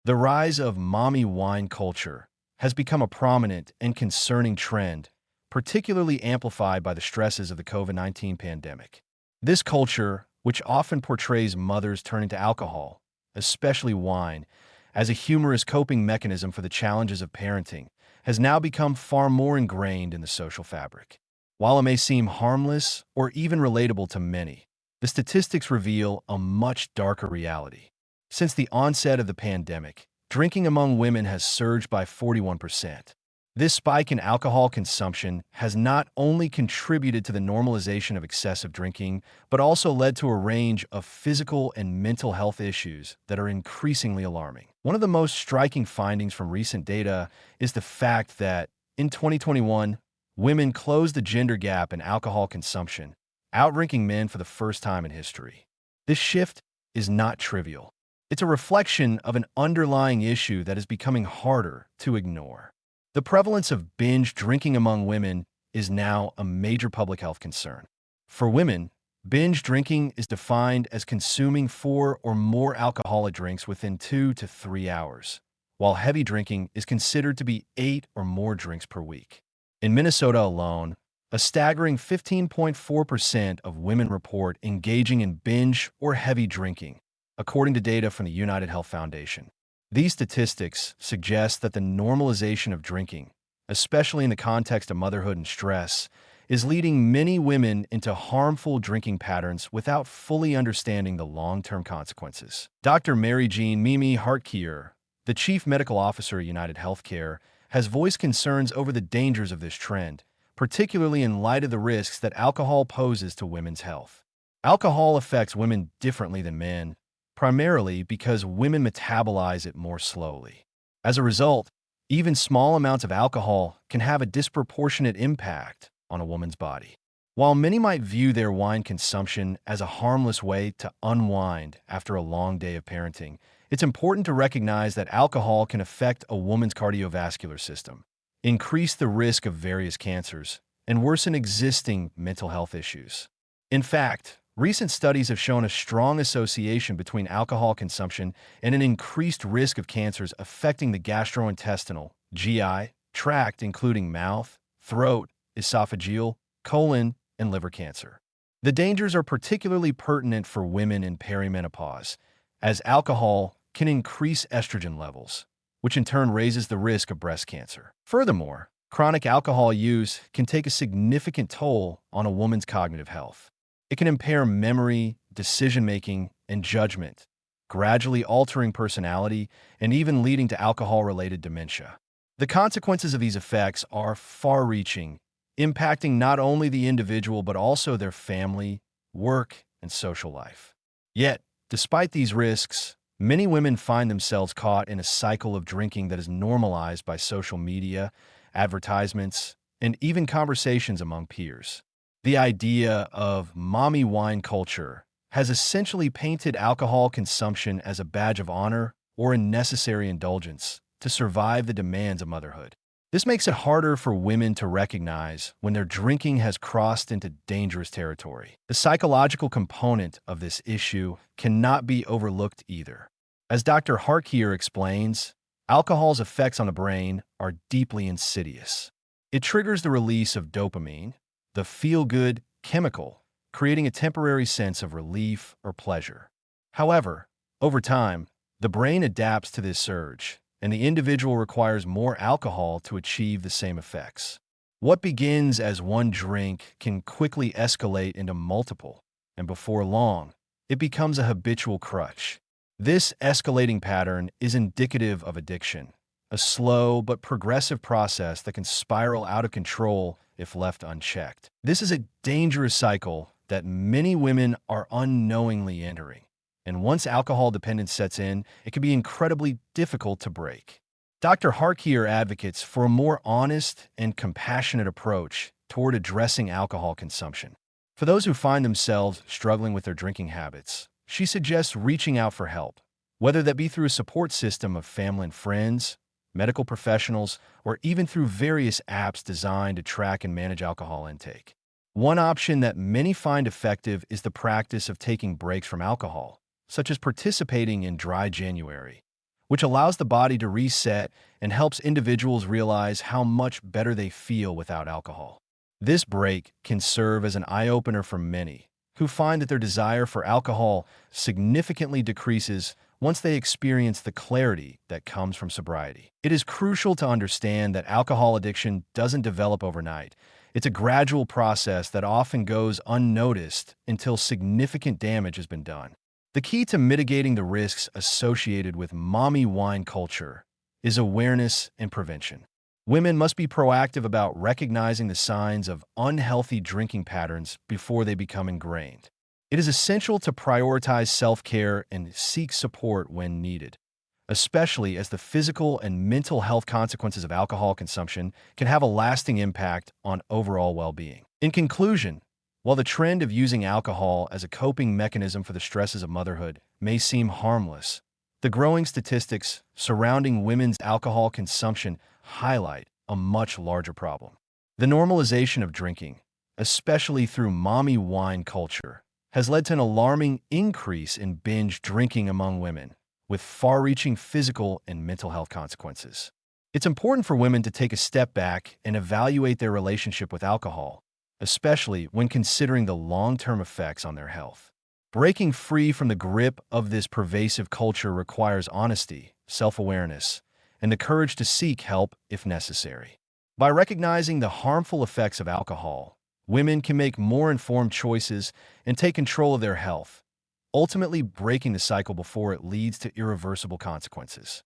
The rise of mommy wine culture has become a prominent and concerning trend, particularly amplified by the stresses of the COVID-19 pandemic. This culture, which often portrays mothers turning to alcohol, especially wine, as a humorous coping mechanism for the challenges of parenting, has now become far more ingrained in the social fabric. While it may seem harmless or even relatable to many, the statistics reveal a much darker reality. Since the onset of the pandemic, drinking among women has surged by 41%. This spike in alcohol consumption has not only contributed to the normalization of excessive drinking, but also led to a range of physical and mental health issues that are increasingly alarming. One of the most striking findings from recent data is the fact that, in 2021, women closed the gender gap in alcohol consumption, outdrinking men for the first time in history. This shift is not trivial. It's a reflection of an underlying issue that is becoming harder to ignore. The prevalence of binge drinking among women is now a major public health concern. For women, binge drinking is defined as consuming 4 or more alcoholic drinks within 2 to 3 hours, while heavy drinking is considered to be 8 or more drinks per week. In Minnesota alone, a staggering 15.4% of women report engaging in binge or heavy drinking, according to data from the United Health Foundation. These statistics suggest that the normalization of drinking, especially in the context of motherhood and stress, is leading many women into harmful drinking patterns without fully understanding the long-term consequences. Dr. Mary Jean Mimi Hartkier, the Chief Medical Officer at United Healthcare, has voiced concerns over the dangers of this trend, particularly in light of the risks that alcohol poses to women's health. Alcohol affects women differently than men, primarily because women metabolize it more slowly. As a result, even small amounts of alcohol can have a disproportionate impact on a woman's body. While many might view their wine consumption as a harmless way to unwind after a long day of parenting, it's important to recognize that alcohol can affect a woman's cardiovascular system, increase the risk of various cancers, and worsen existing mental health issues. In fact, recent studies have shown a strong association between alcohol consumption and an increased risk of cancers affecting the gastrointestinal (GI) tract, including mouth, throat, esophageal, colon, and liver cancer. The dangers are particularly pertinent for women in perimenopause, as alcohol can increase estrogen levels, which in turn raises the risk of breast cancer. Furthermore, chronic alcohol use can take a significant toll on a woman's cognitive health. It can impair memory, decision-making, and judgment, gradually altering personality and even leading to alcohol-related dementia. The consequences of these effects are far-reaching, impacting not only the individual but also their family, work, and social life. Yet, despite these risks, many women find themselves caught in a cycle of drinking that is normalized by social media, advertisements, and even conversations among peers. The idea of mommy wine culture has essentially painted alcohol consumption as a badge of honor or a necessary indulgence to survive the demands of motherhood. This makes it harder for women to recognize when their drinking has crossed into dangerous territory. The psychological component of this issue cannot be overlooked either. As Dr. Hartkier explains, alcohol's effects on the brain are deeply insidious. It triggers the release of dopamine, the feel-good chemical, creating a temporary sense of relief or pleasure. However, over time, the brain adapts to this surge, and the individual requires more alcohol to achieve the same effects. What begins as one drink can quickly escalate into multiple, and before long, it becomes a habitual crutch. This escalating pattern is indicative of addiction, a slow but progressive process that can spiral out of control if left unchecked. This is a dangerous cycle that many women are unknowingly entering, and once alcohol dependence sets in, it can be incredibly difficult to break. Dr. Hartkier advocates for a more honest and compassionate approach toward addressing alcohol consumption. For those who find themselves struggling with their drinking habits, she suggests reaching out for help, whether that be through a support system of family and friends, medical professionals, or even through various apps designed to track and manage alcohol intake. One option that many find effective is the practice of taking breaks from alcohol, such as participating in Dry January, which allows the body to reset and helps individuals realize how much better they feel without alcohol. This break can serve as an eye-opener for many, who find that their desire for alcohol significantly decreases once they experience the clarity that comes from sobriety. It is crucial to understand that alcohol addiction doesn't develop overnight. It's a gradual process that often goes unnoticed until significant damage has been done. The key to mitigating the risks associated with mommy wine culture is awareness and prevention. Women must be proactive about recognizing the signs of unhealthy drinking patterns before they become ingrained. It is essential to prioritize self-care and seek support when needed, especially as the physical and mental health consequences of alcohol consumption can have a lasting impact on overall well-being. In conclusion, while the trend of using alcohol as a coping mechanism for the stresses of motherhood may seem harmless, the growing statistics surrounding women's alcohol consumption highlight a much larger problem. The normalization of drinking, especially through mommy wine culture, has led to an alarming increase in binge drinking among women, with far-reaching physical and mental health consequences. It's important for women to take a step back and evaluate their relationship with alcohol, especially when considering the long-term effects on their health. Breaking free from the grip of this pervasive culture requires honesty, self-awareness, and the courage to seek help if necessary. By recognizing the harmful effects of alcohol, women can make more informed choices and take control of their health, ultimately breaking the cycle before it leads to irreversible consequences.